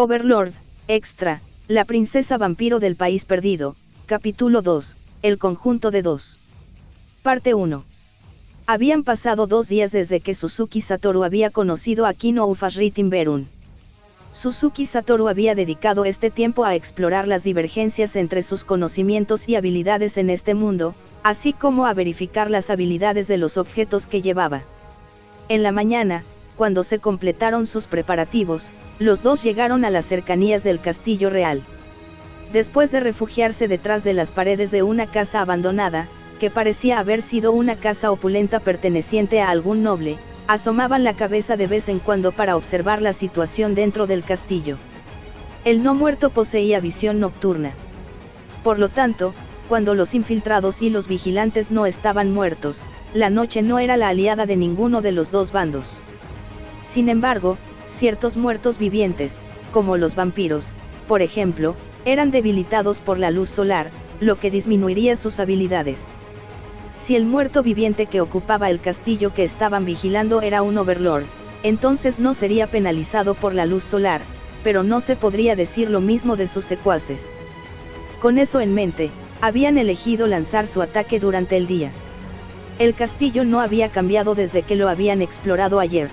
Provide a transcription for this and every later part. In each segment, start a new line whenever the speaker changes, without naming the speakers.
Overlord, Extra, la princesa vampiro del país perdido, capítulo 2, el conjunto de dos. Parte 1. Habían pasado 2 días desde que Suzuki Satoru había conocido a Kino Ufashri Timberun. Suzuki Satoru había dedicado este tiempo a explorar las divergencias entre sus conocimientos y habilidades en este mundo, así como a verificar las habilidades de los objetos que llevaba. En la mañana, cuando se completaron sus preparativos, los dos llegaron a las cercanías del castillo real. Después de refugiarse detrás de las paredes de una casa abandonada, que parecía haber sido una casa opulenta perteneciente a algún noble, asomaban la cabeza de vez en cuando para observar la situación dentro del castillo. El no muerto poseía visión nocturna. Por lo tanto, cuando los infiltrados y los vigilantes no estaban muertos, la noche no era la aliada de ninguno de los dos bandos. Sin embargo, ciertos muertos vivientes, como los vampiros, por ejemplo, eran debilitados por la luz solar, lo que disminuiría sus habilidades. Si el muerto viviente que ocupaba el castillo que estaban vigilando era un Overlord, entonces no sería penalizado por la luz solar, pero no se podría decir lo mismo de sus secuaces. Con eso en mente, habían elegido lanzar su ataque durante el día. El castillo no había cambiado desde que lo habían explorado ayer.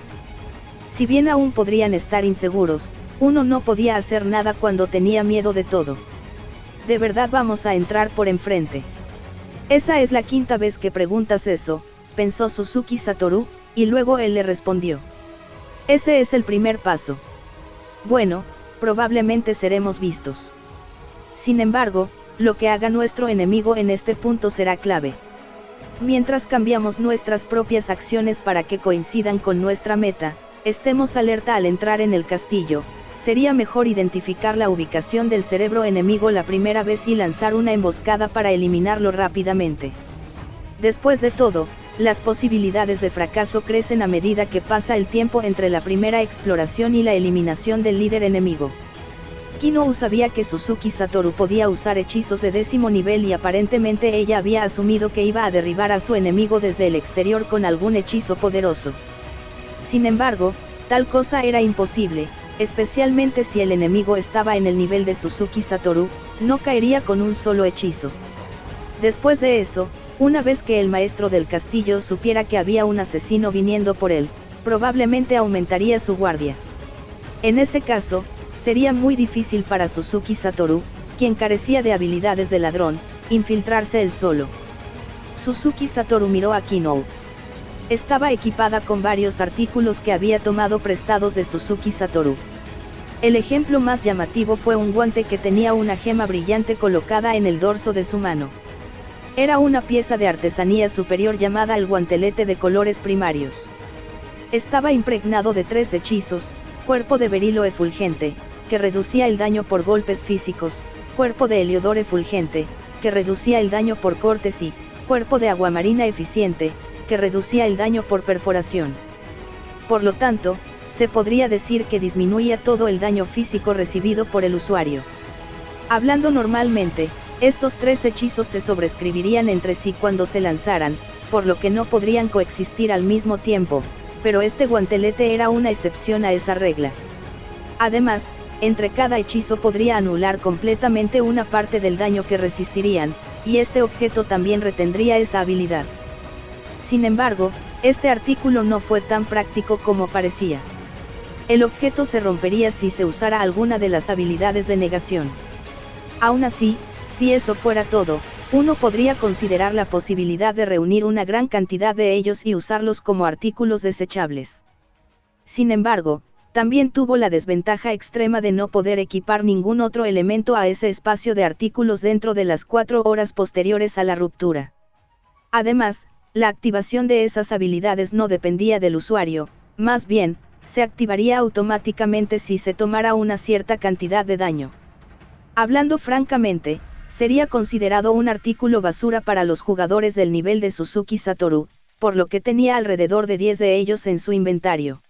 Si bien aún podrían estar inseguros, uno no podía hacer nada cuando tenía miedo de todo. ¿De verdad vamos a entrar por enfrente? Esa es la 5ª vez que preguntas eso, pensó Suzuki Satoru, y luego él le respondió. Ese es el primer paso. Bueno, probablemente seremos vistos. Sin embargo, lo que haga nuestro enemigo en este punto será clave. Mientras cambiamos nuestras propias acciones para que coincidan con nuestra meta, estemos alerta al entrar en el castillo, sería mejor identificar la ubicación del cerebro enemigo la primera vez y lanzar una emboscada para eliminarlo rápidamente. Después de todo, las posibilidades de fracaso crecen a medida que pasa el tiempo entre la primera exploración y la eliminación del líder enemigo. Kino sabía que Suzuki Satoru podía usar hechizos de 10º nivel y aparentemente ella había asumido que iba a derribar a su enemigo desde el exterior con algún hechizo poderoso. Sin embargo, tal cosa era imposible, especialmente si el enemigo estaba en el nivel de Suzuki Satoru, no caería con un solo hechizo. Después de eso, una vez que el maestro del castillo supiera que había un asesino viniendo por él, probablemente aumentaría su guardia. En ese caso, sería muy difícil para Suzuki Satoru, quien carecía de habilidades de ladrón, infiltrarse él solo. Suzuki Satoru miró a Kino. Estaba equipada con varios artículos que había tomado prestados de Suzuki Satoru. El ejemplo más llamativo fue un guante que tenía una gema brillante colocada en el dorso de su mano. Era una pieza de artesanía superior llamada el guantelete de colores primarios. Estaba impregnado de 3 hechizos: cuerpo de berilo efulgente, que reducía el daño por golpes físicos; cuerpo de heliodor efulgente, que reducía el daño por cortes; y cuerpo de aguamarina eficiente, que reducía el daño por perforación. Por lo tanto, se podría decir que disminuía todo el daño físico recibido por el usuario. Hablando normalmente, estos 3 hechizos se sobrescribirían entre sí cuando se lanzaran, por lo que no podrían coexistir al mismo tiempo, pero este guantelete era una excepción a esa regla. Además, entre cada hechizo podría anular completamente una parte del daño que resistirían, y este objeto también retendría esa habilidad. Sin embargo, este artículo no fue tan práctico como parecía. El objeto se rompería si se usara alguna de las habilidades de negación. Aún así, si eso fuera todo, uno podría considerar la posibilidad de reunir una gran cantidad de ellos y usarlos como artículos desechables. Sin embargo, también tuvo la desventaja extrema de no poder equipar ningún otro elemento a ese espacio de artículos dentro de las 4 horas posteriores a la ruptura. Además, la activación de esas habilidades no dependía del usuario, más bien, se activaría automáticamente si se tomara una cierta cantidad de daño. Hablando francamente, sería considerado un artículo basura para los jugadores del nivel de Suzuki Satoru, por lo que tenía alrededor de 10 de ellos en su inventario.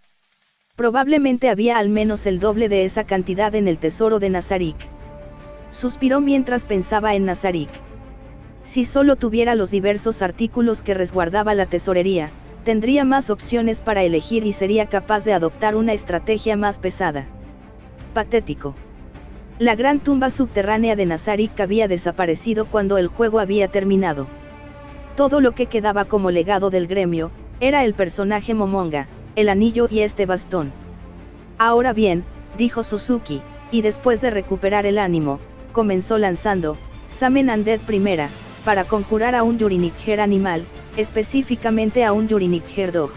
Probablemente había al menos el doble de esa cantidad en el tesoro de Nazarik. Suspiró mientras pensaba en Nazarik. Si solo tuviera los diversos artículos que resguardaba la tesorería, tendría más opciones para elegir y sería capaz de adoptar una estrategia más pesada. Patético. La gran tumba subterránea de Nazarik había desaparecido cuando el juego había terminado. Todo lo que quedaba como legado del gremio, era el personaje Momonga, el anillo y este bastón. Ahora bien, dijo Suzuki, y después de recuperar el ánimo, comenzó lanzando, Samen Undead primera, para conjurar a un Yurinigher animal, específicamente a un Yurinigher Dog.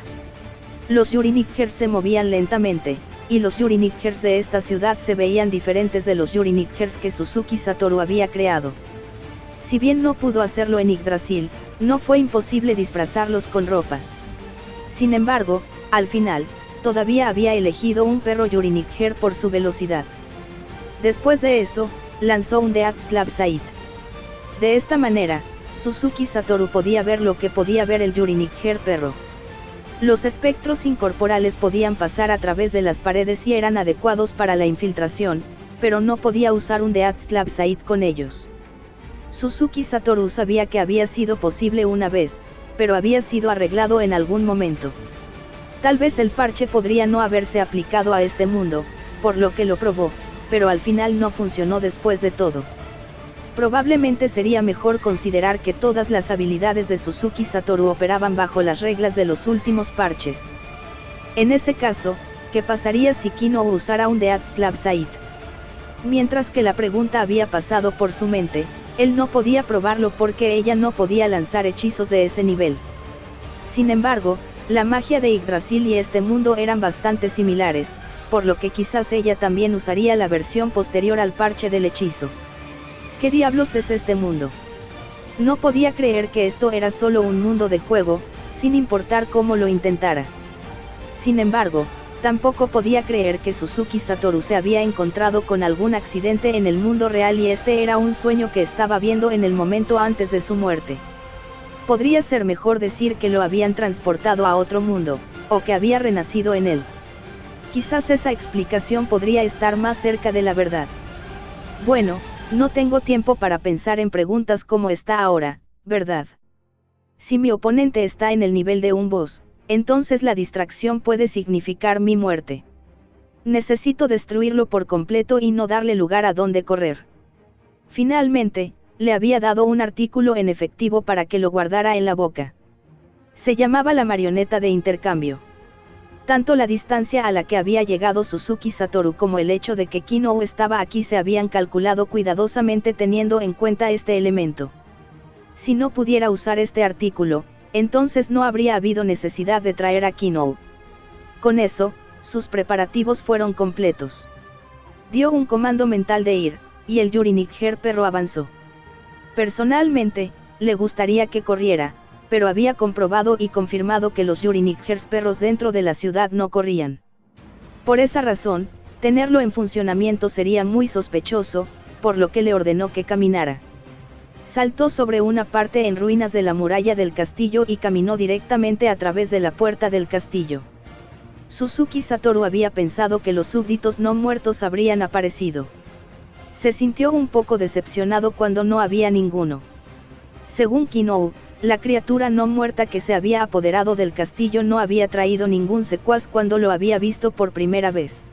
Los Yurinigers se movían lentamente, y los Yurinigers de esta ciudad se veían diferentes de los Yurinigers que Suzuki Satoru había creado. Si bien no pudo hacerlo en Yggdrasil, no fue imposible disfrazarlos con ropa. Sin embargo, al final, todavía había elegido un perro Yurinigher por su velocidad. Después de eso, lanzó un Death Slab Sight. De esta manera, Suzuki Satoru podía ver lo que podía ver el Yurinigher perro. Los espectros incorporales podían pasar a través de las paredes y eran adecuados para la infiltración, pero no podía usar un Death Slab Sight con ellos. Suzuki Satoru sabía que había sido posible una vez, pero había sido arreglado en algún momento. Tal vez el parche podría no haberse aplicado a este mundo, por lo que lo probó, pero al final no funcionó después de todo. Probablemente sería mejor considerar que todas las habilidades de Suzuki Satoru operaban bajo las reglas de los últimos parches. En ese caso, ¿qué pasaría si Kino usara un Death Slab Sight? Mientras que la pregunta había pasado por su mente, él no podía probarlo porque ella no podía lanzar hechizos de ese nivel. Sin embargo, la magia de Yggdrasil y este mundo eran bastante similares, por lo que quizás ella también usaría la versión posterior al parche del hechizo. ¿Qué diablos es este mundo? No podía creer que esto era solo un mundo de juego, sin importar cómo lo intentara. Sin embargo, tampoco podía creer que Suzuki Satoru se había encontrado con algún accidente en el mundo real y este era un sueño que estaba viendo en el momento antes de su muerte. Podría ser mejor decir que lo habían transportado a otro mundo, o que había renacido en él. Quizás esa explicación podría estar más cerca de la verdad. Bueno, no tengo tiempo para pensar en preguntas como está ahora, ¿verdad? Si mi oponente está en el nivel de un boss, entonces la distracción puede significar mi muerte. Necesito destruirlo por completo y no darle lugar a donde correr. Finalmente, le había dado un artículo en efectivo para que lo guardara en la boca. Se llamaba la marioneta de intercambio. Tanto la distancia a la que había llegado Suzuki Satoru como el hecho de que Kino estaba aquí se habían calculado cuidadosamente teniendo en cuenta este elemento. Si no pudiera usar este artículo, entonces no habría habido necesidad de traer a Kino. Con eso, sus preparativos fueron completos. Dio un comando mental de ir, y el Yurinigher perro avanzó. Personalmente, le gustaría que corriera, pero había comprobado y confirmado que los Yurinigers perros dentro de la ciudad no corrían. Por esa razón, tenerlo en funcionamiento sería muy sospechoso, por lo que le ordenó que caminara. Saltó sobre una parte en ruinas de la muralla del castillo y caminó directamente a través de la puerta del castillo. Suzuki Satoru había pensado que los súbditos no muertos habrían aparecido. Se sintió un poco decepcionado cuando no había ninguno. Según Kino, la criatura no muerta que se había apoderado del castillo no había traído ningún secuaz cuando lo había visto por primera vez.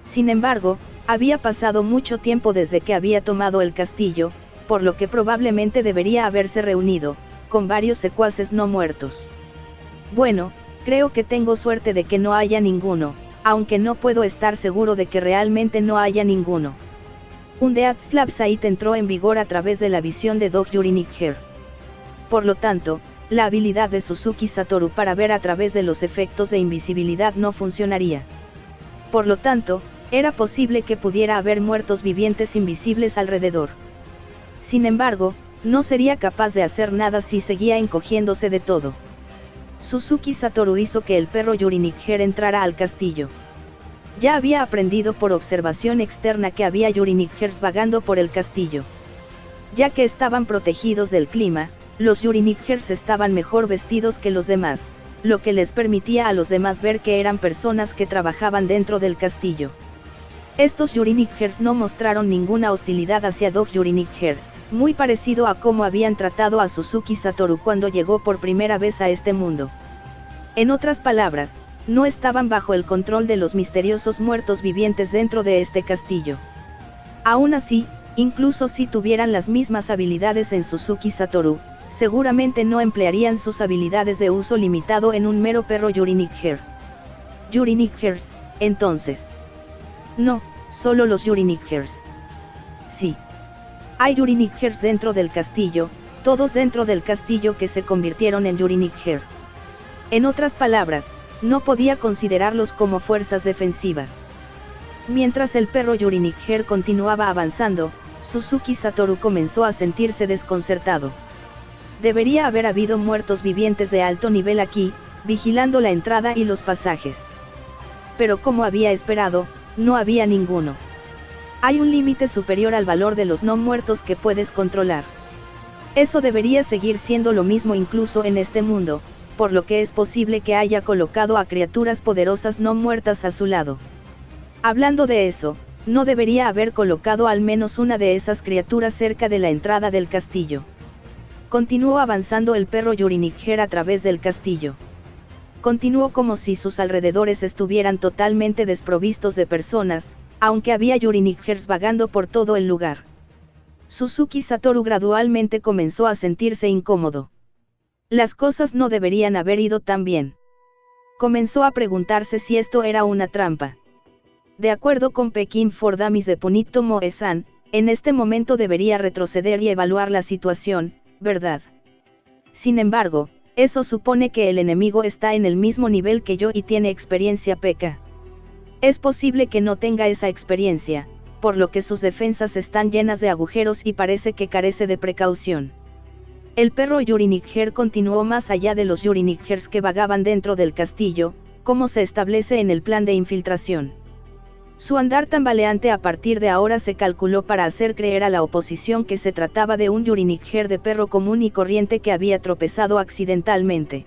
Sin embargo, había pasado mucho tiempo desde que había tomado el castillo, por lo que probablemente debería haberse reunido, con varios secuaces no muertos. Bueno, creo que tengo suerte de que no haya ninguno, aunque no puedo estar seguro de que realmente no haya ninguno. Un Death Slab Sight entró en vigor a través de la visión de Dog Yurinigher. Por lo tanto, la habilidad de Suzuki Satoru para ver a través de los efectos de invisibilidad no funcionaría. Por lo tanto, era posible que pudiera haber muertos vivientes invisibles alrededor. Sin embargo, no sería capaz de hacer nada si seguía encogiéndose de todo. Suzuki Satoru hizo que el perro Yurinigher entrara al castillo. Ya había aprendido por observación externa que había Yurinigers vagando por el castillo. Ya que estaban protegidos del clima, los Yurinigers estaban mejor vestidos que los demás, lo que les permitía a los demás ver que eran personas que trabajaban dentro del castillo. Estos Yurinigers no mostraron ninguna hostilidad hacia Dog Yurinigher, muy parecido a cómo habían tratado a Suzuki Satoru cuando llegó por primera vez a este mundo. En otras palabras, no estaban bajo el control de los misteriosos muertos vivientes dentro de este castillo. Aún así, incluso si tuvieran las mismas habilidades en Suzuki Satoru, seguramente no emplearían sus habilidades de uso limitado en un mero perro Yurinikger. Yurinikgers, entonces. No, solo los Yurinikgers. Sí. Hay Yurinikgers dentro del castillo, todos dentro del castillo que se convirtieron en Yurinikger. En otras palabras, no podía considerarlos como fuerzas defensivas. Mientras el perro Yurinikger continuaba avanzando, Suzuki Satoru comenzó a sentirse desconcertado. Debería haber habido muertos vivientes de alto nivel aquí, vigilando la entrada y los pasajes. Pero como había esperado, no había ninguno. Hay un límite superior al valor de los no muertos que puedes controlar. Eso debería seguir siendo lo mismo incluso en este mundo, por lo que es posible que haya colocado a criaturas poderosas no muertas a su lado. Hablando de eso, no debería haber colocado al menos una de esas criaturas cerca de la entrada del castillo. Continuó avanzando el perro Yurinikger a través del castillo. Continuó como si sus alrededores estuvieran totalmente desprovistos de personas, aunque había Yurinikhers vagando por todo el lugar. Suzuki Satoru gradualmente comenzó a sentirse incómodo. Las cosas no deberían haber ido tan bien. Comenzó a preguntarse si esto era una trampa. De acuerdo con Peking for Dummies de Punitto Moe-san, en este momento debería retroceder y evaluar la situación, ¿verdad? Sin embargo, eso supone que el enemigo está en el mismo nivel que yo y tiene experiencia P.K. Es posible que no tenga esa experiencia, por lo que sus defensas están llenas de agujeros y parece que carece de precaución. El perro Yurinikger continuó más allá de los Yurinikhers que vagaban dentro del castillo, como se establece en el plan de infiltración. Su andar tambaleante a partir de ahora se calculó para hacer creer a la oposición que se trataba de un Yurinikger de perro común y corriente que había tropezado accidentalmente.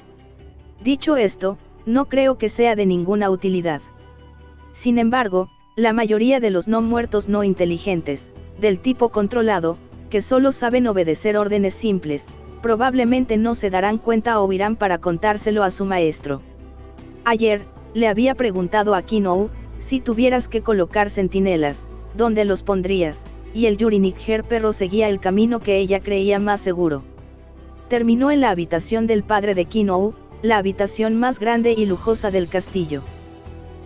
Dicho esto, no creo que sea de ninguna utilidad. Sin embargo, la mayoría de los no muertos no inteligentes, del tipo controlado, que solo saben obedecer órdenes simples, probablemente no se darán cuenta o irán para contárselo a su maestro. Ayer, le había preguntado a Kinou, si tuvieras que colocar centinelas, ¿dónde los pondrías? Y el Yurinikger perro seguía el camino que ella creía más seguro. Terminó en la habitación del padre de Kinou, la habitación más grande y lujosa del castillo.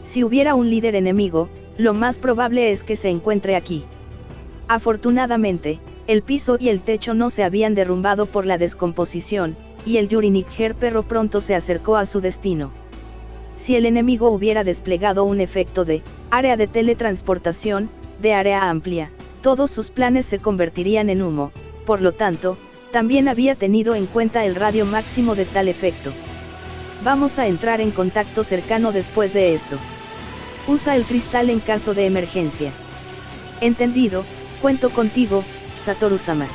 Si hubiera un líder enemigo, lo más probable es que se encuentre aquí. Afortunadamente, el piso y el techo no se habían derrumbado por la descomposición, y el Yurinikger perro pronto se acercó a su destino. Si el enemigo hubiera desplegado un efecto de área de teletransportación, de área amplia, todos sus planes se convertirían en humo, por lo tanto, también había tenido en cuenta el radio máximo de tal efecto. Vamos a entrar en contacto cercano después de esto. Usa el cristal en caso de emergencia. Entendido, cuento contigo, Satoru-sama.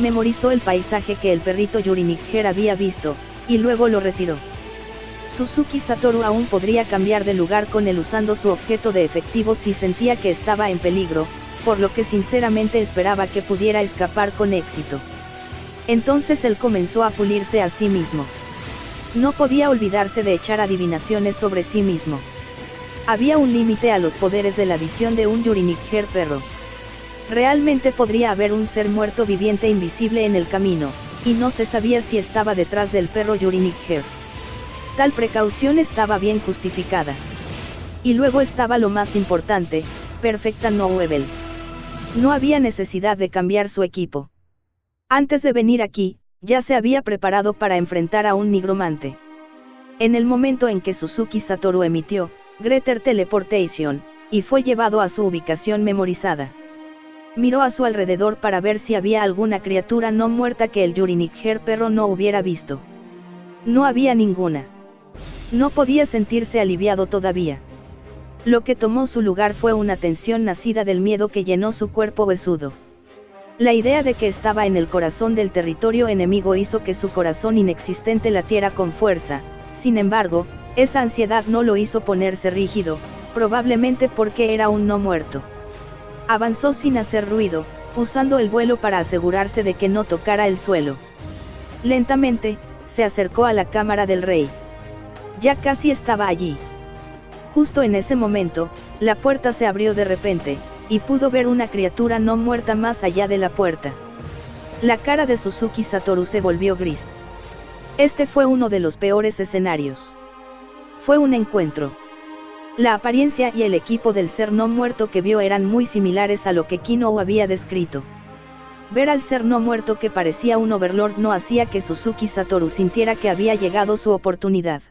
Memorizó el paisaje que el perrito Yurinikger había visto, y luego lo retiró. Suzuki Satoru aún podría cambiar de lugar con él usando su objeto de efectivo si sentía que estaba en peligro, por lo que sinceramente esperaba que pudiera escapar con éxito. Entonces él comenzó a pulirse a sí mismo. No podía olvidarse de echar adivinaciones sobre sí mismo. Había un límite a los poderes de la visión de un Yurinikger perro. Realmente podría haber un ser muerto viviente invisible en el camino, y no se sabía si estaba detrás del perro Yurinikger. Tal precaución estaba bien justificada. Y luego estaba lo más importante, perfecta Noel. No había necesidad de cambiar su equipo. Antes de venir aquí, ya se había preparado para enfrentar a un nigromante. En el momento en que Suzuki Satoru emitió Greater Teleportation, y fue llevado a su ubicación memorizada. Miró a su alrededor para ver si había alguna criatura no muerta que el Yurinikger perro no hubiera visto. No había ninguna. No podía sentirse aliviado todavía. Lo que tomó su lugar fue una tensión nacida del miedo que llenó su cuerpo huesudo. La idea de que estaba en el corazón del territorio enemigo hizo que su corazón inexistente latiera con fuerza. Sin embargo, esa ansiedad no lo hizo ponerse rígido, probablemente porque era un no muerto. Avanzó sin hacer ruido, usando el vuelo para asegurarse de que no tocara el suelo. Lentamente, se acercó a la cámara del rey. Ya casi estaba allí. Justo en ese momento, la puerta se abrió de repente, y pudo ver una criatura no muerta más allá de la puerta. La cara de Suzuki Satoru se volvió gris. Este fue uno de los peores escenarios. Fue un encuentro. La apariencia y el equipo del ser no muerto que vio eran muy similares a lo que Kinou había descrito. Ver al ser no muerto que parecía un Overlord no hacía que Suzuki Satoru sintiera que había llegado su oportunidad.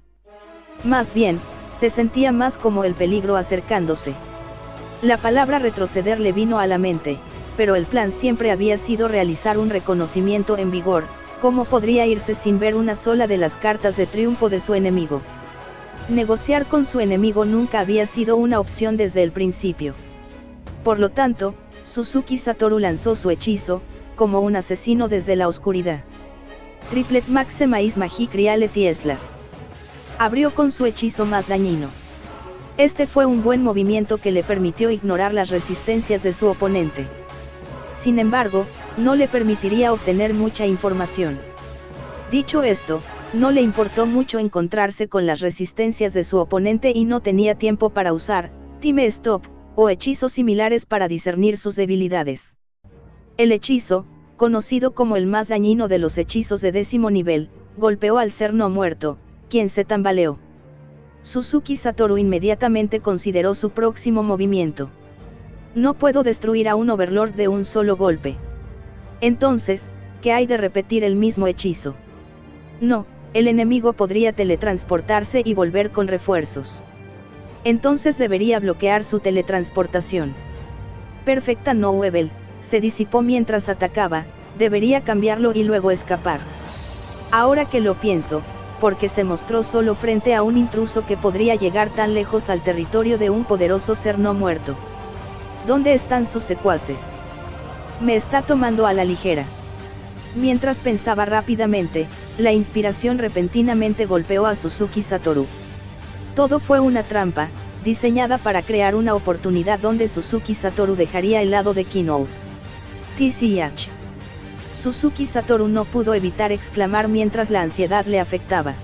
Más bien, se sentía más como el peligro acercándose. La palabra retroceder le vino a la mente, pero el plan siempre había sido realizar un reconocimiento en vigor. ¿Cómo podría irse sin ver una sola de las cartas de triunfo de su enemigo? Negociar con su enemigo nunca había sido una opción desde el principio. Por lo tanto, Suzuki Satoru lanzó su hechizo, como un asesino desde la oscuridad. Triplet Maximize Magic Reality Slash. Abrió con su hechizo más dañino. Este fue un buen movimiento que le permitió ignorar las resistencias de su oponente. Sin embargo, no le permitiría obtener mucha información. Dicho esto, no le importó mucho encontrarse con las resistencias de su oponente y no tenía tiempo para usar Time Stop o hechizos similares para discernir sus debilidades. El hechizo, conocido como el más dañino de los hechizos de 10º nivel, golpeó al ser no muerto, quien se tambaleó. Suzuki Satoru inmediatamente consideró su próximo movimiento. No puedo destruir a un Overlord de un solo golpe. Entonces, ¿qué hay de repetir el mismo hechizo? No, el enemigo podría teletransportarse y volver con refuerzos. Entonces debería bloquear su teletransportación. Perfecta Novel, se disipó mientras atacaba, debería cambiarlo y luego escapar. Ahora que lo pienso, porque se mostró solo frente a un intruso que podría llegar tan lejos al territorio de un poderoso ser no muerto. ¿Dónde están sus secuaces? Me está tomando a la ligera. Mientras pensaba rápidamente, la inspiración repentinamente golpeó a Suzuki Satoru. Todo fue una trampa, diseñada para crear una oportunidad donde Suzuki Satoru dejaría el lado de Kinou. TCH. Suzuki Satoru no pudo evitar exclamar mientras la ansiedad le afectaba.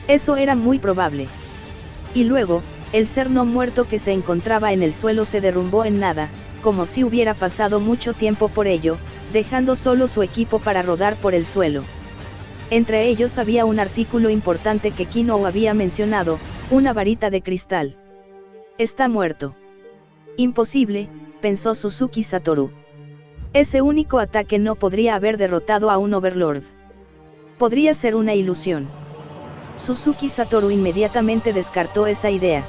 Eso era muy probable. Y luego, el ser no muerto que se encontraba en el suelo se derrumbó en nada, como si hubiera pasado mucho tiempo por ello, dejando solo su equipo para rodar por el suelo. Entre ellos había un artículo importante que Kinou había mencionado, una varita de cristal. Está muerto. Imposible, pensó Suzuki Satoru. Ese único ataque no podría haber derrotado a un Overlord. Podría ser una ilusión. Suzuki Satoru inmediatamente descartó esa idea.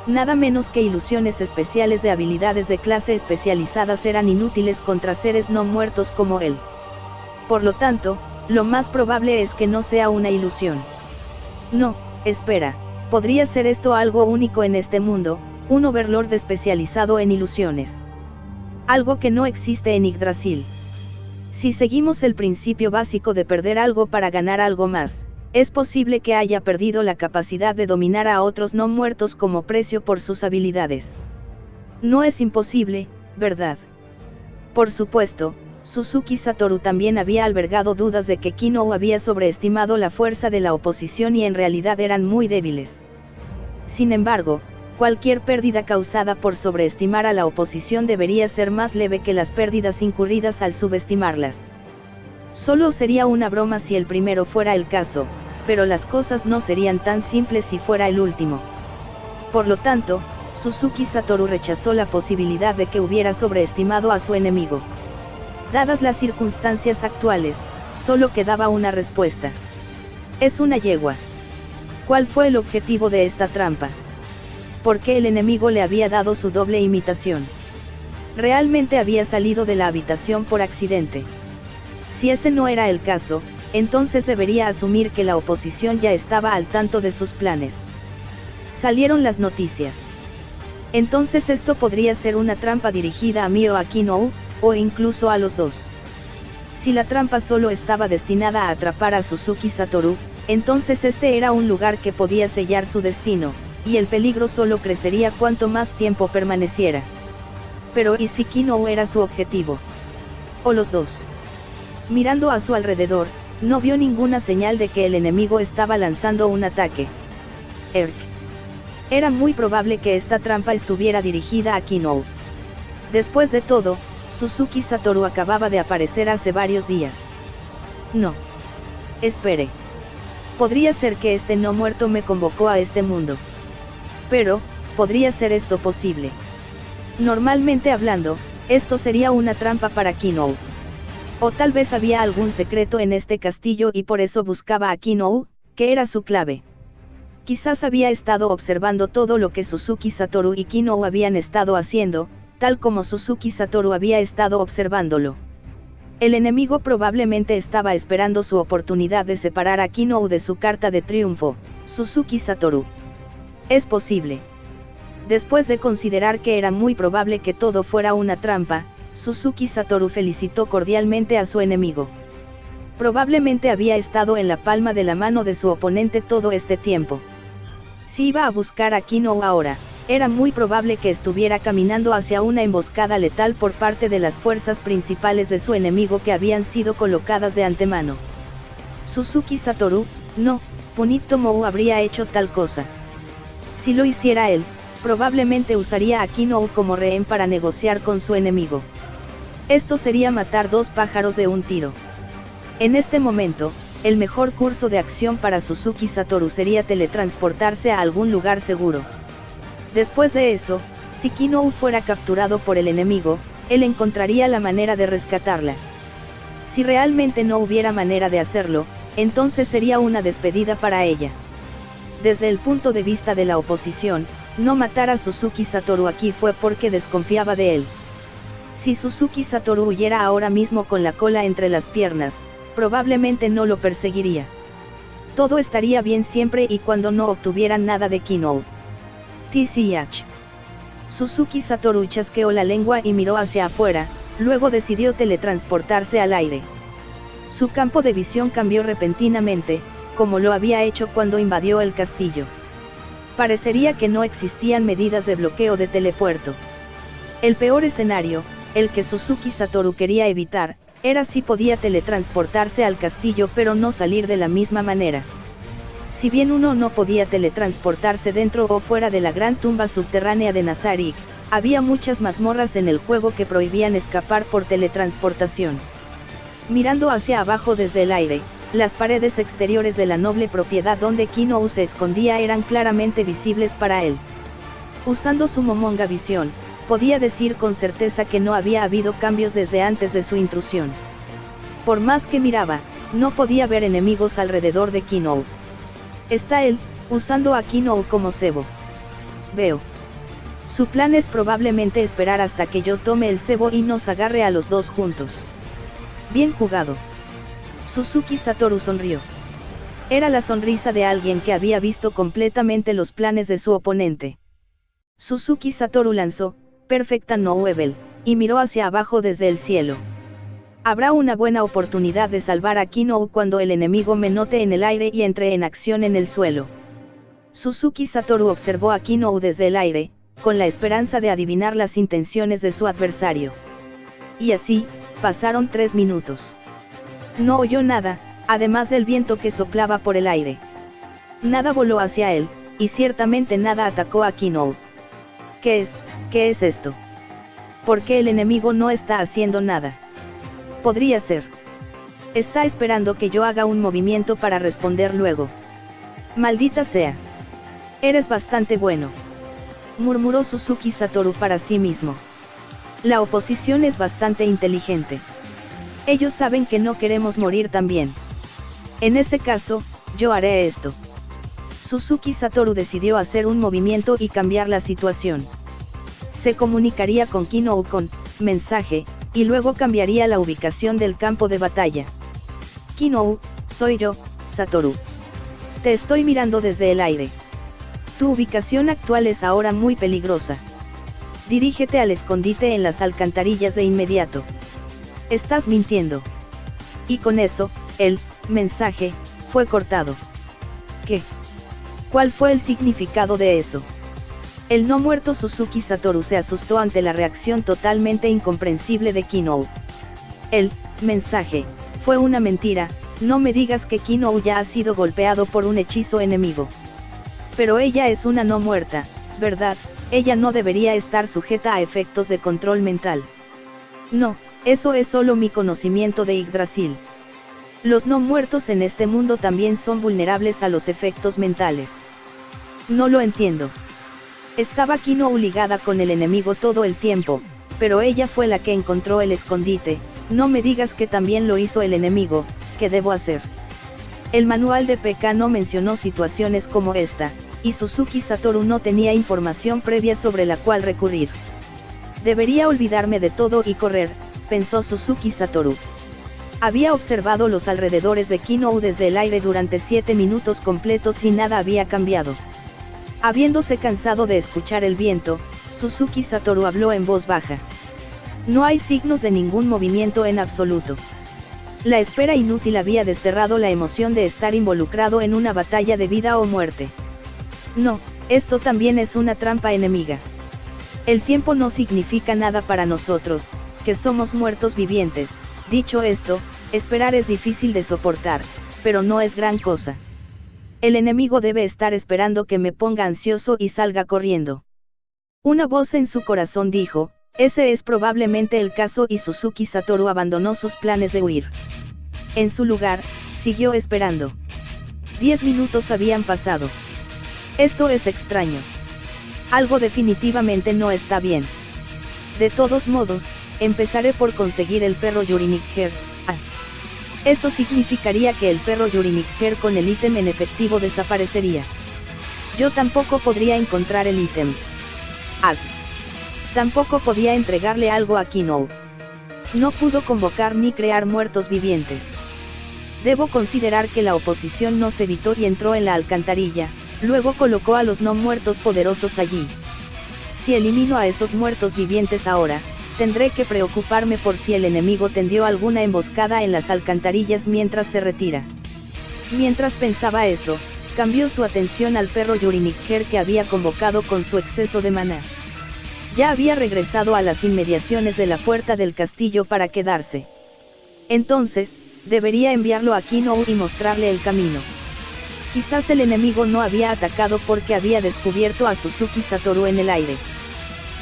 Nada menos que ilusiones especiales de habilidades de clase especializadas eran inútiles contra seres no muertos como él. Por lo tanto, lo más probable es que no sea una ilusión. No, espera, podría ser esto algo único en este mundo, un Overlord especializado en ilusiones. Algo que no existe en Yggdrasil. Si seguimos el principio básico de perder algo para ganar algo más, es posible que haya perdido la capacidad de dominar a otros no muertos como precio por sus habilidades. No es imposible, ¿verdad? Por supuesto, Suzuki Satoru también había albergado dudas de que Kinou había sobreestimado la fuerza de la oposición y en realidad eran muy débiles. Sin embargo, cualquier pérdida causada por sobreestimar a la oposición debería ser más leve que las pérdidas incurridas al subestimarlas. Solo sería una broma si el primero fuera el caso, pero las cosas no serían tan simples si fuera el último. Por lo tanto, Suzuki Satoru rechazó la posibilidad de que hubiera sobreestimado a su enemigo. Dadas las circunstancias actuales, solo quedaba una respuesta. Es una yegua. ¿Cuál fue el objetivo de esta trampa? ¿Por qué el enemigo le había dado su doble imitación? Realmente había salido de la habitación por accidente. Si ese no era el caso, entonces debería asumir que la oposición ya estaba al tanto de sus planes. Salieron las noticias. Entonces esto podría ser una trampa dirigida a mí o a Kinou, o incluso a los dos. Si la trampa solo estaba destinada a atrapar a Suzuki Satoru, entonces este era un lugar que podía sellar su destino, y el peligro solo crecería cuanto más tiempo permaneciera. Pero ¿y si Kinou era su objetivo? ¿O los dos? Mirando a su alrededor, no vio ninguna señal de que el enemigo estaba lanzando un ataque. Erk. Era muy probable que esta trampa estuviera dirigida a Kinou. Después de todo, Suzuki Satoru acababa de aparecer hace varios días. No. Espere. Podría ser que este no muerto me convocó a este mundo. Pero, ¿podría ser esto posible? Normalmente hablando, esto sería una trampa para Kinou. O tal vez había algún secreto en este castillo y por eso buscaba a Kinou, que era su clave. Quizás había estado observando todo lo que Suzuki Satoru y Kinou habían estado haciendo, tal como Suzuki Satoru había estado observándolo. El enemigo probablemente estaba esperando su oportunidad de separar a Kinou de su carta de triunfo, Suzuki Satoru. Es posible. Después de considerar que era muy probable que todo fuera una trampa, Suzuki Satoru felicitó cordialmente a su enemigo. Probablemente había estado en la palma de la mano de su oponente todo este tiempo. Si iba a buscar a Kinou ahora, era muy probable que estuviera caminando hacia una emboscada letal por parte de las fuerzas principales de su enemigo que habían sido colocadas de antemano. Suzuki Satoru, no, Punit Tomoe habría hecho tal cosa. Si lo hiciera él, probablemente usaría a Kinou como rehén para negociar con su enemigo. Esto sería matar dos pájaros de un tiro. En este momento, el mejor curso de acción para Suzuki Satoru sería teletransportarse a algún lugar seguro. Después de eso, si Kinou fuera capturado por el enemigo, él encontraría la manera de rescatarla. Si realmente no hubiera manera de hacerlo, entonces sería una despedida para ella. Desde el punto de vista de la oposición, no matar a Suzuki Satoru aquí fue porque desconfiaba de él. Si Suzuki Satoru huyera ahora mismo con la cola entre las piernas, probablemente no lo perseguiría. Todo estaría bien siempre y cuando no obtuvieran nada de Kinou. TCH. Suzuki Satoru chasqueó la lengua y miró hacia afuera, luego decidió teletransportarse al aire. Su campo de visión cambió repentinamente, como lo había hecho cuando invadió el castillo. Parecería que no existían medidas de bloqueo de telepuerto. El peor escenario, el que Suzuki Satoru quería evitar, era si podía teletransportarse al castillo pero no salir de la misma manera. Si bien uno no podía teletransportarse dentro o fuera de la gran tumba subterránea de Nazarik, había muchas mazmorras en el juego que prohibían escapar por teletransportación. Mirando hacia abajo desde el aire, las paredes exteriores de la noble propiedad donde Kinou se escondía eran claramente visibles para él. Usando su Momonga visión, podía decir con certeza que no había habido cambios desde antes de su intrusión. Por más que miraba, no podía ver enemigos alrededor de Kinou. Está él, usando a Kinou como cebo. Veo. Su plan es probablemente esperar hasta que yo tome el cebo y nos agarre a los dos juntos. Bien jugado. Suzuki Satoru sonrió. Era la sonrisa de alguien que había visto completamente los planes de su oponente. Suzuki Satoru lanzó, Perfecta Novel, y miró hacia abajo desde el cielo. Habrá una buena oportunidad de salvar a Kinou cuando el enemigo me note en el aire y entre en acción en el suelo. Suzuki Satoru observó a Kinou desde el aire, con la esperanza de adivinar las intenciones de su adversario. Y así, pasaron 3 minutos. No oyó nada, además del viento que soplaba por el aire. Nada voló hacia él, y ciertamente nada atacó a Kinou. ¿Qué es esto? ¿Por qué el enemigo no está haciendo nada? Podría ser. Está esperando que yo haga un movimiento para responder luego. Maldita sea. Eres bastante bueno. Murmuró Suzuki Satoru para sí mismo. La oposición es bastante inteligente. Ellos saben que no queremos morir también. En ese caso, yo haré esto. Suzuki Satoru decidió hacer un movimiento y cambiar la situación. Se comunicaría con Kinou con mensaje, y luego cambiaría la ubicación del campo de batalla. Kinou, soy yo, Satoru. Te estoy mirando desde el aire. Tu ubicación actual es ahora muy peligrosa. Dirígete al escondite en las alcantarillas de inmediato. Estás mintiendo. Y con eso, el mensaje fue cortado. ¿Qué? ¿Cuál fue el significado de eso? El no muerto Suzuki Satoru se asustó ante la reacción totalmente incomprensible de Kinou. El mensaje fue una mentira. No me digas que Kinou ya ha sido golpeado por un hechizo enemigo. Pero ella es una no muerta, ¿verdad? Ella no debería estar sujeta a efectos de control mental. No, eso es solo mi conocimiento de Yggdrasil. Los no muertos en este mundo también son vulnerables a los efectos mentales. No lo entiendo. Estaba Kinnou ligada con el enemigo todo el tiempo, pero ella fue la que encontró el escondite. No me digas que también lo hizo el enemigo. ¿Qué debo hacer? El manual de PK no mencionó situaciones como esta, y Suzuki Satoru no tenía información previa sobre la cual recurrir. Debería olvidarme de todo y correr, pensó Suzuki Satoru. Había observado los alrededores de Kinnou desde el aire durante 7 minutos completos y nada había cambiado. Habiéndose cansado de escuchar el viento, Suzuki Satoru habló en voz baja. No hay signos de ningún movimiento en absoluto. La espera inútil había desterrado la emoción de estar involucrado en una batalla de vida o muerte. No, esto también es una trampa enemiga. El tiempo no significa nada para nosotros, que somos muertos vivientes. Dicho esto, esperar es difícil de soportar, pero no es gran cosa. El enemigo debe estar esperando que me ponga ansioso y salga corriendo. Una voz en su corazón dijo, ese es probablemente el caso, y Suzuki Satoru abandonó sus planes de huir. En su lugar, siguió esperando. 10 minutos habían pasado. Esto es extraño. Algo definitivamente no está bien. De todos modos, empezaré por conseguir el perro Yurinigher. Eso significaría que el perro Yurinigher con el ítem en efectivo desaparecería. Yo tampoco podría encontrar el ítem. Tampoco podía entregarle algo a Kinnou. No pudo convocar ni crear muertos vivientes. Debo considerar que la oposición nos evitó y entró en la alcantarilla, luego colocó a los no muertos poderosos allí. Si elimino a esos muertos vivientes ahora, tendré que preocuparme por si el enemigo tendió alguna emboscada en las alcantarillas mientras se retira. Mientras pensaba eso, cambió su atención al perro Yurinigher que había convocado con su exceso de maná. Ya había regresado a las inmediaciones de la puerta del castillo para quedarse. Entonces, debería enviarlo a Kinnou y mostrarle el camino. Quizás el enemigo no había atacado porque había descubierto a Suzuki Satoru en el aire.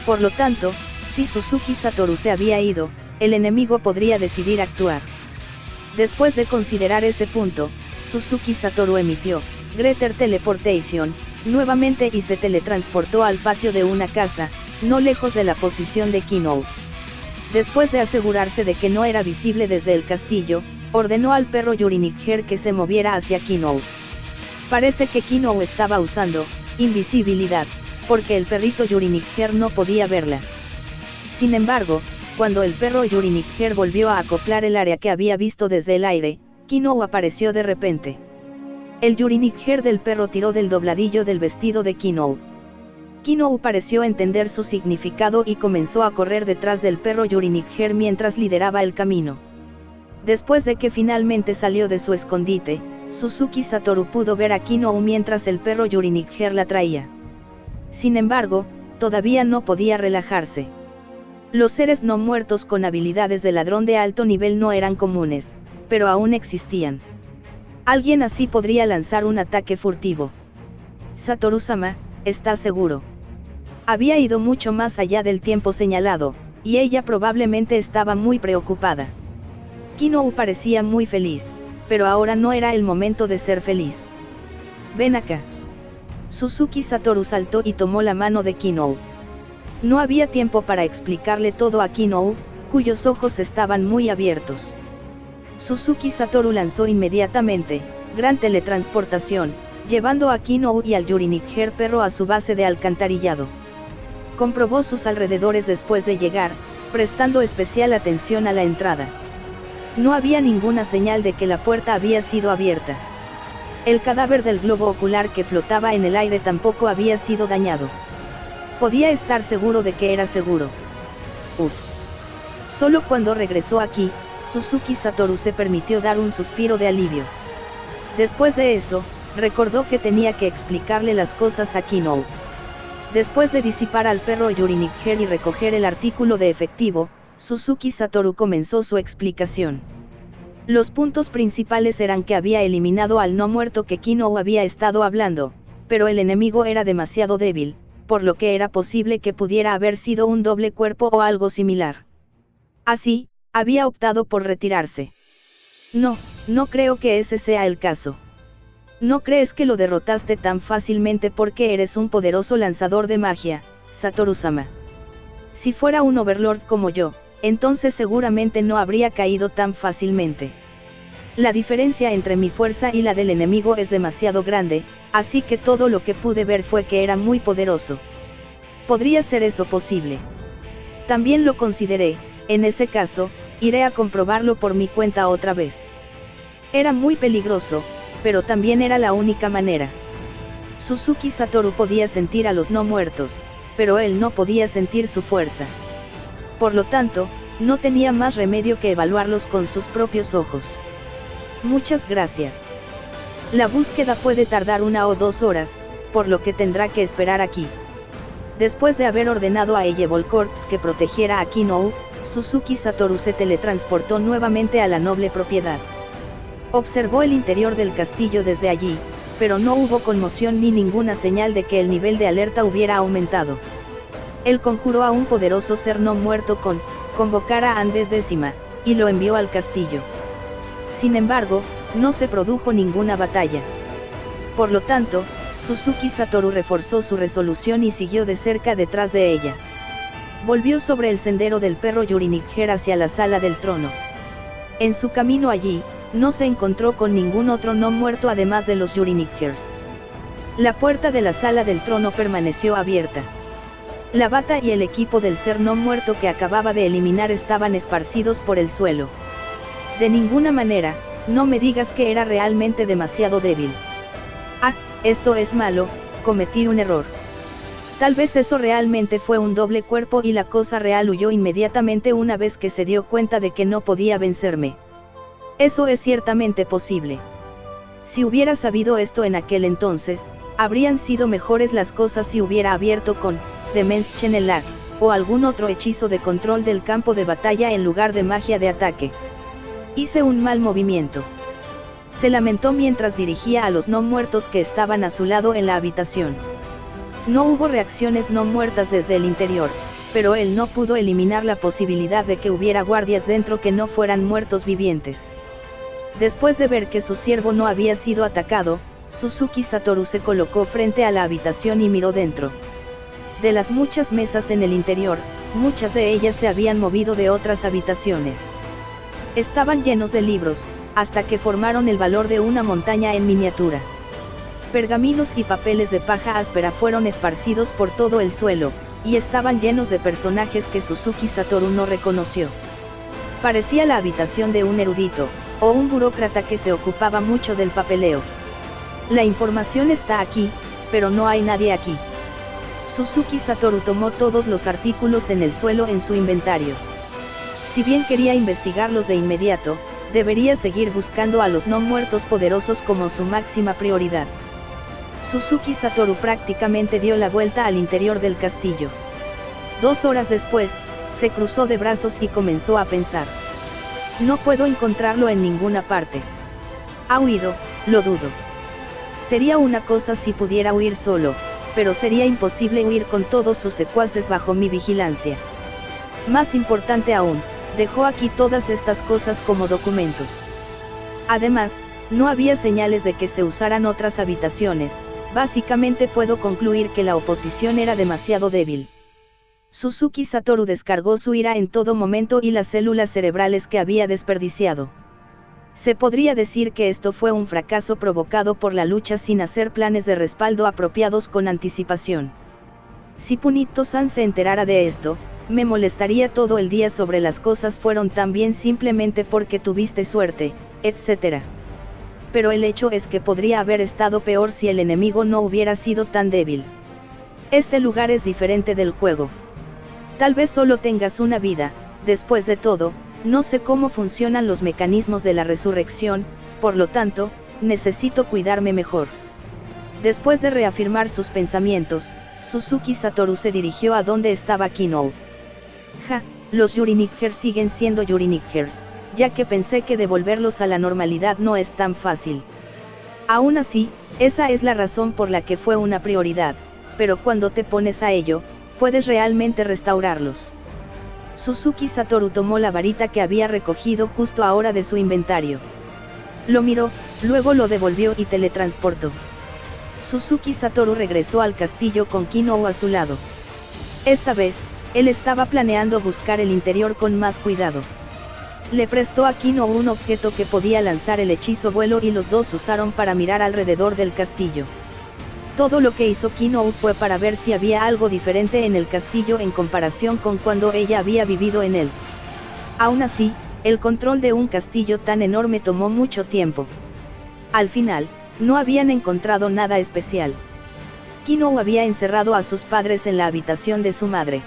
Por lo tanto, si Suzuki Satoru se había ido, el enemigo podría decidir actuar. Después de considerar ese punto, Suzuki Satoru emitió Greater Teleportation nuevamente y se teletransportó al patio de una casa, no lejos de la posición de Kinnou. Después de asegurarse de que no era visible desde el castillo, ordenó al perro Yurinigher que se moviera hacia Kinnou. Parece que Kinnou estaba usando invisibilidad, porque el perrito Yurinigher no podía verla. Sin embargo, cuando el perro Yurinigher volvió a acoplar el área que había visto desde el aire, Kinnou apareció de repente. El Yurinigher del perro tiró del dobladillo del vestido de Kinnou. Kinnou pareció entender su significado y comenzó a correr detrás del perro Yurinigher mientras lideraba el camino. Después de que finalmente salió de su escondite, Suzuki Satoru pudo ver a Kinnou mientras el perro Yurinigher la traía. Sin embargo, todavía no podía relajarse. Los seres no muertos con habilidades de ladrón de alto nivel no eran comunes, pero aún existían. Alguien así podría lanzar un ataque furtivo. Satoru-sama, ¿estás seguro? Había ido mucho más allá del tiempo señalado, y ella probablemente estaba muy preocupada. Kinnou parecía muy feliz, pero ahora no era el momento de ser feliz. Ven acá. Suzuki Satoru saltó y tomó la mano de Kinnou. No había tiempo para explicarle todo a Kinnou, cuyos ojos estaban muy abiertos. Suzuki Satoru lanzó inmediatamente, gran teletransportación, llevando a Kinnou y al Yurinigher perro a su base de alcantarillado. Comprobó sus alrededores después de llegar, prestando especial atención a la entrada. No había ninguna señal de que la puerta había sido abierta. El cadáver del globo ocular que flotaba en el aire tampoco había sido dañado. Podía estar seguro de que era seguro. Solo cuando regresó aquí, Suzuki Satoru se permitió dar un suspiro de alivio. Después de eso, recordó que tenía que explicarle las cosas a Kinnou. Después de disipar al perro Yurinigher y recoger el artículo de efectivo, Suzuki Satoru comenzó su explicación. Los puntos principales eran que había eliminado al no muerto que Kinnou había estado hablando, pero el enemigo era demasiado débil, por lo que era posible que pudiera haber sido un doble cuerpo o algo similar. Así, había optado por retirarse. No, no creo que ese sea el caso. ¿No crees que lo derrotaste tan fácilmente porque eres un poderoso lanzador de magia, Satoru-sama? Si fuera un Overlord como yo, entonces seguramente no habría caído tan fácilmente. La diferencia entre mi fuerza y la del enemigo es demasiado grande, así que todo lo que pude ver fue que era muy poderoso. ¿Podría ser eso posible? También lo consideré. En ese caso, iré a comprobarlo por mi cuenta otra vez. Era muy peligroso, pero también era la única manera. Suzuki Satoru podía sentir a los no muertos, pero él no podía sentir su fuerza. Por lo tanto, no tenía más remedio que evaluarlos con sus propios ojos. Muchas gracias. La búsqueda puede tardar 1 o 2 horas, por lo que tendrá que esperar aquí. Después de haber ordenado a Evil Corps que protegiera a Kinou, Suzuki Satoru se teletransportó nuevamente a la noble propiedad. Observó el interior del castillo desde allí, pero no hubo conmoción ni ninguna señal de que el nivel de alerta hubiera aumentado. Él conjuró a un poderoso ser no muerto con convocar a Undead Décima, y lo envió al castillo. Sin embargo, no se produjo ninguna batalla. Por lo tanto, Suzuki Satoru reforzó su resolución y siguió de cerca detrás de ella. Volvió sobre el sendero del perro Yurinigher hacia la sala del trono. En su camino allí, no se encontró con ningún otro no muerto además de los Yurinighers. La puerta de la sala del trono permaneció abierta. La bata y el equipo del ser no muerto que acababa de eliminar estaban esparcidos por el suelo. De ninguna manera, no me digas que era realmente demasiado débil. Ah, esto es malo, cometí un error. Tal vez eso realmente fue un doble cuerpo y la cosa real huyó inmediatamente una vez que se dio cuenta de que no podía vencerme. Eso es ciertamente posible. Si hubiera sabido esto en aquel entonces, habrían sido mejores las cosas si hubiera abierto con Demence Chenelag, o algún otro hechizo de control del campo de batalla en lugar de magia de ataque. Hice un mal movimiento. Se lamentó mientras dirigía a los no muertos que estaban a su lado en la habitación. No hubo reacciones no muertas desde el interior, pero él no pudo eliminar la posibilidad de que hubiera guardias dentro que no fueran muertos vivientes. Después de ver que su siervo no había sido atacado, Suzuki Satoru se colocó frente a la habitación y miró dentro. De las muchas mesas en el interior, muchas de ellas se habían movido de otras habitaciones. Estaban llenos de libros, hasta que formaron el valor de una montaña en miniatura. Pergaminos y papeles de paja áspera fueron esparcidos por todo el suelo, y estaban llenos de personajes que Suzuki Satoru no reconoció. Parecía la habitación de un erudito, o un burócrata que se ocupaba mucho del papeleo. La información está aquí, pero no hay nadie aquí. Suzuki Satoru tomó todos los artículos en el suelo en su inventario. Si bien quería investigarlos de inmediato, debería seguir buscando a los no muertos poderosos como su máxima prioridad. Suzuki Satoru prácticamente dio la vuelta al interior del castillo. 2 horas después, se cruzó de brazos y comenzó a pensar. No puedo encontrarlo en ninguna parte. Ha huido, lo dudo. Sería una cosa si pudiera huir solo, pero sería imposible huir con todos sus secuaces bajo mi vigilancia. Más importante aún, dejó aquí todas estas cosas como documentos. Además, no había señales de que se usaran otras habitaciones. Básicamente puedo concluir que la oposición era demasiado débil. Suzuki Satoru descargó su ira en todo momento y las células cerebrales que había desperdiciado. Se podría decir que esto fue un fracaso provocado por la lucha sin hacer planes de respaldo apropiados con anticipación. Si Punito-san se enterara de esto, me molestaría todo el día sobre las cosas fueron tan bien simplemente porque tuviste suerte, etc. Pero el hecho es que podría haber estado peor si el enemigo no hubiera sido tan débil. Este lugar es diferente del juego. Tal vez solo tengas una vida, después de todo, no sé cómo funcionan los mecanismos de la resurrección, por lo tanto, necesito cuidarme mejor. Después de reafirmar sus pensamientos, Suzuki Satoru se dirigió a donde estaba Kinou. Ja, los Yurinighers siguen siendo Yurinighers, ya que pensé que devolverlos a la normalidad no es tan fácil. Aún así, Esa es la razón por la que fue una prioridad, pero cuando te pones a ello, puedes realmente restaurarlos. Suzuki Satoru tomó la varita que había recogido justo ahora de su inventario. Lo miró, luego lo devolvió y teletransportó. Suzuki Satoru regresó al castillo con Kinou a su lado. Esta vez, él estaba planeando buscar el interior con más cuidado. Le prestó a Kinou un objeto que podía lanzar el hechizo vuelo y los dos usaron para mirar alrededor del castillo. Todo lo que hizo Kinou fue para ver si había algo diferente en el castillo en comparación con cuando ella había vivido en él. Aún así, el control de un castillo tan enorme tomó mucho tiempo. Al final, no habían encontrado nada especial. Kinou había encerrado a sus padres en la habitación de su madre.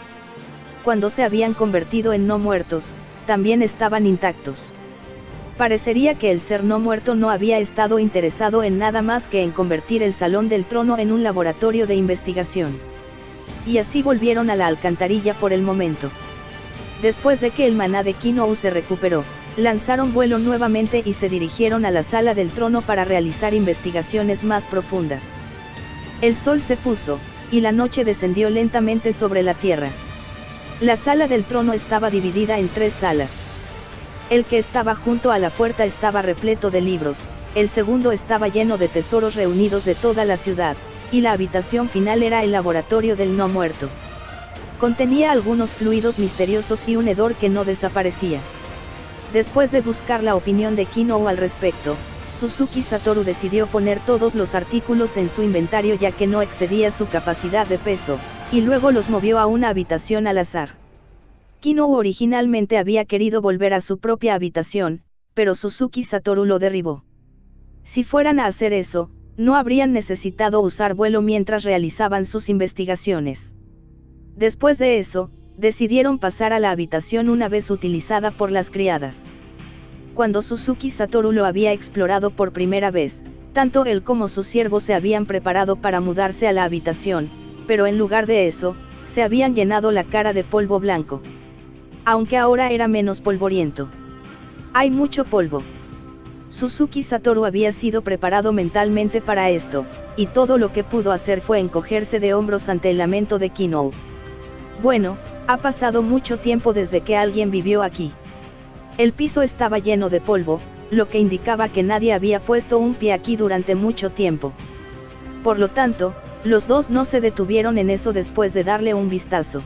Cuando se habían convertido en no muertos, también estaban intactos. Parecería que el ser no muerto no había estado interesado en nada más que en convertir el Salón del Trono en un laboratorio de investigación. Y así volvieron a la alcantarilla por el momento. Después de que el maná de Kinou se recuperó, lanzaron vuelo nuevamente y se dirigieron a la Sala del Trono para realizar investigaciones más profundas. El sol se puso, y la noche descendió lentamente sobre la tierra. La Sala del Trono estaba dividida en 3 salas. El que estaba junto a la puerta estaba repleto de libros, el segundo estaba lleno de tesoros reunidos de toda la ciudad, y la habitación final era el laboratorio del no muerto. Contenía algunos fluidos misteriosos y un hedor que no desaparecía. Después de buscar la opinión de Kinou al respecto, Suzuki Satoru decidió poner todos los artículos en su inventario ya que no excedía su capacidad de peso, y luego los movió a una habitación al azar. Kinou originalmente había querido volver a su propia habitación, pero Suzuki Satoru lo derribó. Si fueran a hacer eso, no habrían necesitado usar vuelo mientras realizaban sus investigaciones. Después de eso, decidieron pasar a la habitación una vez utilizada por las criadas. Cuando Suzuki Satoru lo había explorado por primera vez, tanto él como su siervo se habían preparado para mudarse a la habitación, pero en lugar de eso, se habían llenado la cara de polvo blanco. Aunque ahora era menos polvoriento. Hay mucho polvo. Suzuki Satoru había sido preparado mentalmente para esto, y todo lo que pudo hacer fue encogerse de hombros ante el lamento de Kinou. Bueno, ha pasado mucho tiempo desde que alguien vivió aquí. El piso estaba lleno de polvo, lo que indicaba que nadie había puesto un pie aquí durante mucho tiempo. Por lo tanto, los dos no se detuvieron en eso después de darle un vistazo.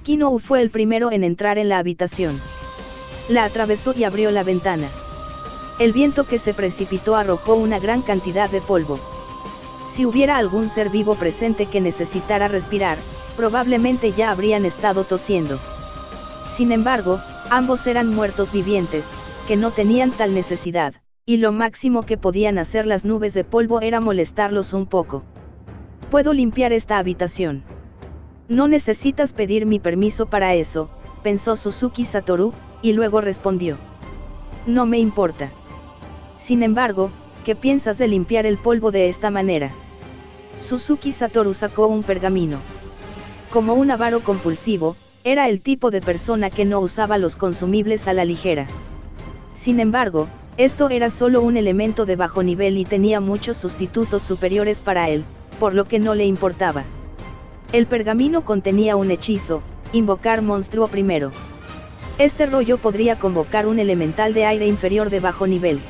Kinou fue el primero en entrar en la habitación. La atravesó y abrió la ventana. El viento que se precipitó arrojó una gran cantidad de polvo. Si hubiera algún ser vivo presente que necesitara respirar, probablemente ya habrían estado tosiendo. Sin embargo, ambos eran muertos vivientes, que no tenían tal necesidad, y lo máximo que podían hacer las nubes de polvo era molestarlos un poco. ¿Puedo limpiar esta habitación? No necesitas pedir mi permiso para eso, pensó Suzuki Satoru, y luego respondió. No me importa. Sin embargo, ¿qué piensas de limpiar el polvo de esta manera? Suzuki Satoru sacó un pergamino. Como un avaro compulsivo, era el tipo de persona que no usaba los consumibles a la ligera. Sin embargo, esto era solo un elemento de bajo nivel y tenía muchos sustitutos superiores para él, por lo que no le importaba. El pergamino contenía un hechizo, invocar monstruo primero. Este rollo podría convocar un elemental de aire inferior de bajo nivel.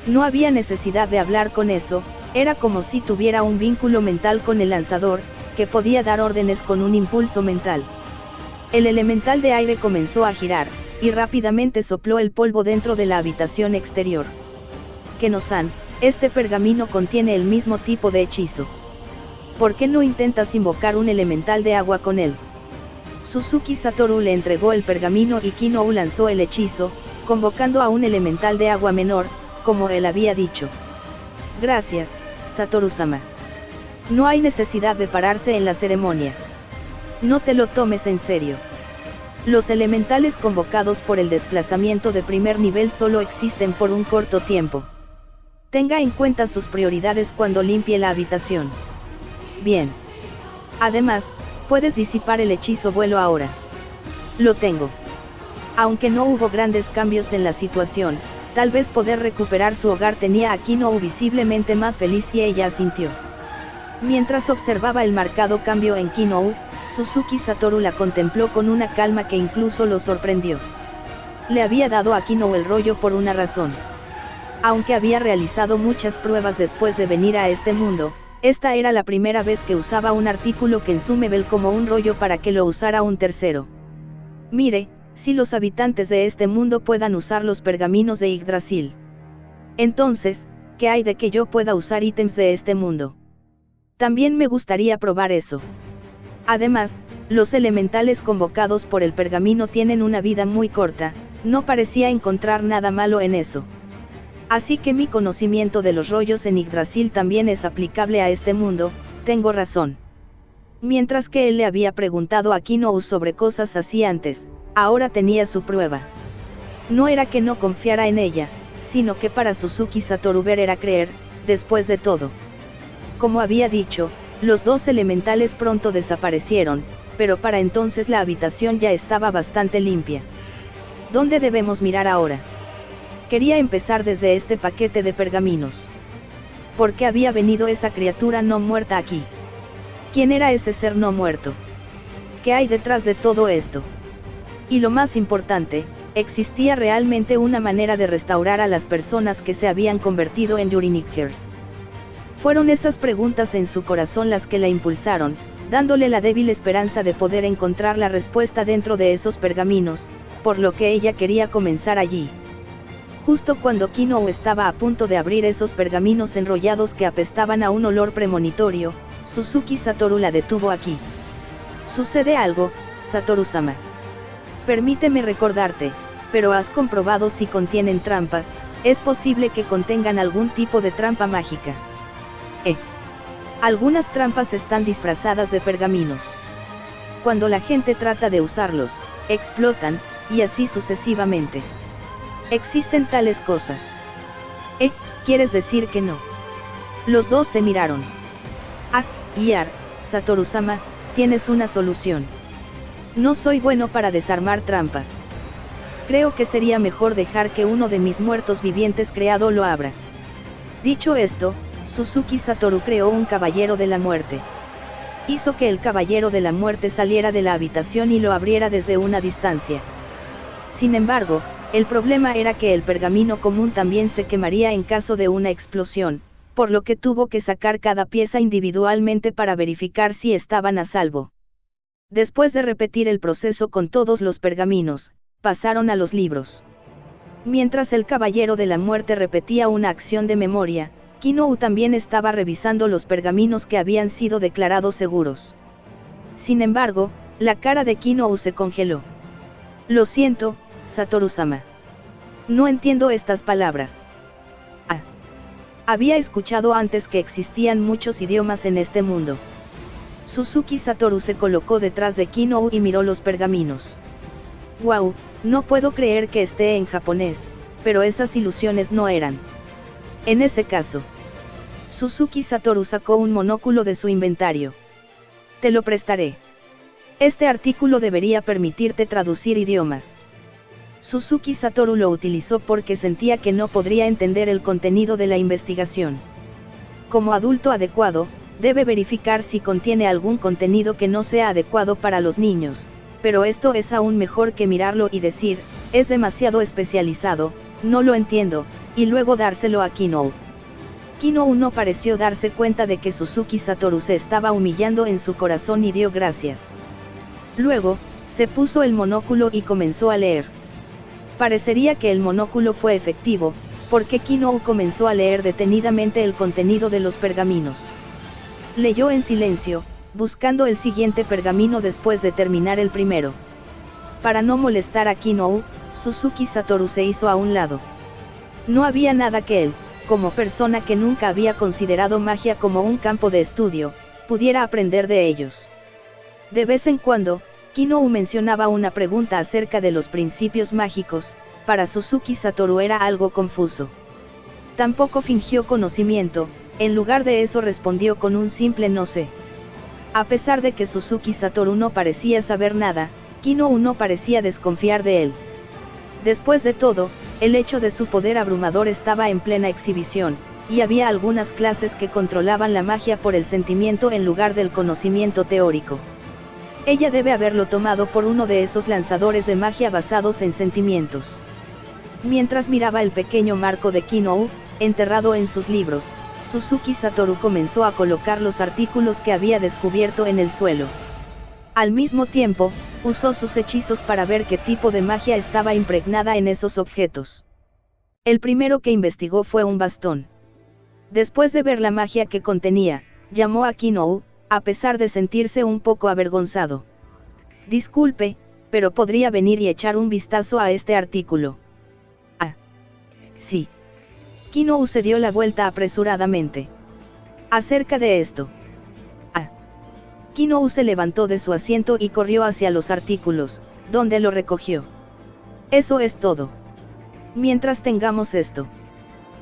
No había necesidad de hablar con eso, era como si tuviera un vínculo mental con el lanzador, que podía dar órdenes con un impulso mental. El elemental de aire comenzó a girar, y rápidamente sopló el polvo dentro de la habitación exterior. Keno-san, este pergamino contiene el mismo tipo de hechizo. ¿Por qué no intentas invocar un elemental de agua con él? Suzuki Satoru le entregó el pergamino y Kinou lanzó el hechizo, convocando a un elemental de agua menor, como él había dicho. Gracias, Satoru-sama. No hay necesidad de pararse en la ceremonia. No te lo tomes en serio. Los elementales convocados por el desplazamiento de primer nivel solo existen por un corto tiempo. Tenga en cuenta sus prioridades cuando limpie la habitación. Bien. Además, puedes disipar el hechizo vuelo ahora. Lo tengo. Aunque no hubo grandes cambios en la situación, Tal vez poder recuperar su hogar tenía a Kinou visiblemente más feliz y ella asintió. Mientras observaba el marcado cambio en Kinou, Suzuki Satoru la contempló con una calma que incluso lo sorprendió. Le había dado a Kinou el rollo por una razón. Aunque había realizado muchas pruebas después de venir a este mundo, esta era la primera vez que usaba un artículo consumable como un rollo para que lo usara un tercero. Mire, si los habitantes de este mundo puedan usar los pergaminos de Yggdrasil. Entonces, ¿qué hay de que yo pueda usar ítems de este mundo? También me gustaría probar eso. Además, los elementales convocados por el pergamino tienen una vida muy corta, no parecía encontrar nada malo en eso. Así que mi conocimiento de los rollos en Yggdrasil también es aplicable a este mundo, tengo razón. Mientras que él le había preguntado a Kinou sobre cosas así antes, ahora tenía su prueba. No era que no confiara en ella, sino que para Suzuki Satoru ver era creer, después de todo. Como había dicho, los dos elementales pronto desaparecieron, pero para entonces la habitación ya estaba bastante limpia. ¿Dónde debemos mirar ahora? Quería empezar desde este paquete de pergaminos. ¿Por qué había venido esa criatura no muerta aquí? ¿Quién era ese ser no muerto? ¿Qué hay detrás de todo esto? Y lo más importante, ¿existía realmente una manera de restaurar a las personas que se habían convertido en Yurinickers? Fueron esas preguntas en su corazón las que la impulsaron, dándole la débil esperanza de poder encontrar la respuesta dentro de esos pergaminos, por lo que ella quería comenzar allí. Justo cuando Kinou estaba a punto de abrir esos pergaminos enrollados que apestaban a un olor premonitorio, Suzuki Satoru la detuvo aquí. Sucede algo, Satoru-sama. Permíteme recordarte, pero has comprobado si contienen trampas, es posible que contengan algún tipo de trampa mágica. Algunas trampas están disfrazadas de pergaminos. Cuando la gente trata de usarlos, explotan, y así sucesivamente. Existen tales cosas. ¿Quieres decir que no? Los dos se miraron. Satoru-sama, tienes una solución. No soy bueno para desarmar trampas. Creo que sería mejor dejar que uno de mis muertos vivientes creado lo abra. Dicho esto, Suzuki Satoru creó un caballero de la muerte. Hizo que el caballero de la muerte saliera de la habitación y lo abriera desde una distancia. Sin embargo, el problema era que el pergamino común también se quemaría en caso de una explosión, por lo que tuvo que sacar cada pieza individualmente para verificar si estaban a salvo. Después de repetir el proceso con todos los pergaminos, pasaron a los libros. Mientras el caballero de la muerte repetía una acción de memoria, Kinou también estaba revisando los pergaminos que habían sido declarados seguros. Sin embargo, la cara de Kinou se congeló. Lo siento, Satoru-sama. No entiendo estas palabras. Había escuchado antes que existían muchos idiomas en este mundo. Suzuki Satoru se colocó detrás de Kinou y miró los pergaminos. Wow, no puedo creer que esté en japonés, pero esas ilusiones no eran. En ese caso, Suzuki Satoru sacó un monóculo de su inventario. Te lo prestaré. Este artículo debería permitirte traducir idiomas. Suzuki Satoru lo utilizó porque sentía que no podría entender el contenido de la investigación. Como adulto adecuado, debe verificar si contiene algún contenido que no sea adecuado para los niños, pero esto es aún mejor que mirarlo y decir, es demasiado especializado, no lo entiendo, y luego dárselo a Kinou. Kinou no pareció darse cuenta de que Suzuki Satoru se estaba humillando en su corazón y dio gracias. Luego, se puso el monóculo y comenzó a leer. Parecería que el monóculo fue efectivo, porque Kinou comenzó a leer detenidamente el contenido de los pergaminos. Leyó en silencio, buscando el siguiente pergamino después de terminar el primero. Para no molestar a Kinou, Suzuki Satoru se hizo a un lado. No había nada que él, como persona que nunca había considerado magia como un campo de estudio, pudiera aprender de ellos. De vez en cuando, Kinou mencionaba una pregunta acerca de los principios mágicos, para Suzuki Satoru era algo confuso. Tampoco fingió conocimiento, en lugar de eso respondió con un simple no sé. A pesar de que Suzuki Satoru no parecía saber nada, Kinou no parecía desconfiar de él. Después de todo, el hecho de su poder abrumador estaba en plena exhibición, y había algunas clases que controlaban la magia por el sentimiento en lugar del conocimiento teórico. Ella debe haberlo tomado por uno de esos lanzadores de magia basados en sentimientos. Mientras miraba el pequeño marco de Kin'ou, enterrado en sus libros, Suzuki Satoru comenzó a colocar los artículos que había descubierto en el suelo. Al mismo tiempo, usó sus hechizos para ver qué tipo de magia estaba impregnada en esos objetos. El primero que investigó fue un bastón. Después de ver la magia que contenía, llamó a Kin'ou, a pesar de sentirse un poco avergonzado. Disculpe, pero podría venir y echar un vistazo a este artículo. Ah. Sí. Kin'ou se dio la vuelta apresuradamente. Acerca de esto. Ah. Kin'ou se levantó de su asiento y corrió hacia los artículos, donde lo recogió. Eso es todo. Mientras tengamos esto.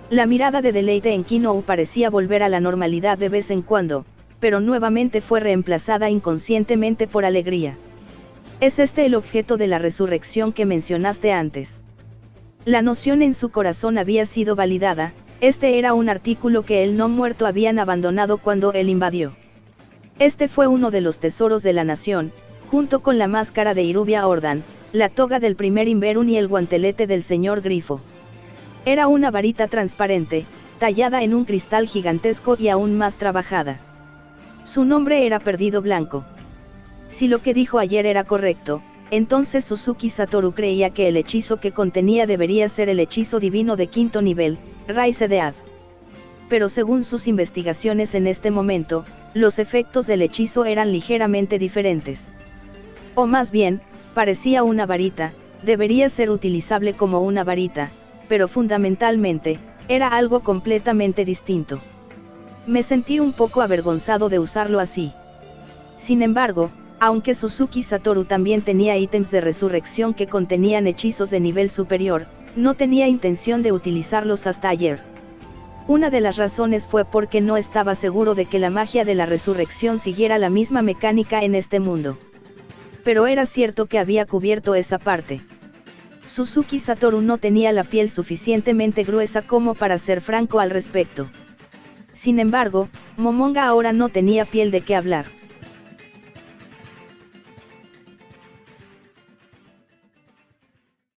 La mirada de deleite en Kin'ou parecía volver a la normalidad de vez en cuando, pero nuevamente fue reemplazada inconscientemente por alegría. ¿Es este el objeto de la resurrección que mencionaste antes? La noción en su corazón había sido validada, este era un artículo que el no muerto habían abandonado cuando él invadió. Este fue uno de los tesoros de la nación, junto con la máscara de Iruvia Ordan, la toga del primer Inverun y el guantelete del señor Grifo. Era una varita transparente, tallada en un cristal gigantesco y aún más trabajada. Su nombre era Perdido Blanco. Si lo que dijo ayer era correcto, entonces Suzuki Satoru creía que el hechizo que contenía debería ser el hechizo divino de quinto nivel, Raíz de Ad. Pero según sus investigaciones en este momento, los efectos del hechizo eran ligeramente diferentes. O más bien, parecía una varita, debería ser utilizable como una varita, pero fundamentalmente, era algo completamente distinto. Me sentí un poco avergonzado de usarlo así. Sin embargo, aunque Suzuki Satoru también tenía ítems de resurrección que contenían hechizos de nivel superior, no tenía intención de utilizarlos hasta ayer. Una de las razones fue porque no estaba seguro de que la magia de la resurrección siguiera la misma mecánica en este mundo. Pero era cierto que había cubierto esa parte. Suzuki Satoru no tenía la piel suficientemente gruesa como para ser franco al respecto. Sin embargo, Momonga ahora no tenía piel de qué hablar.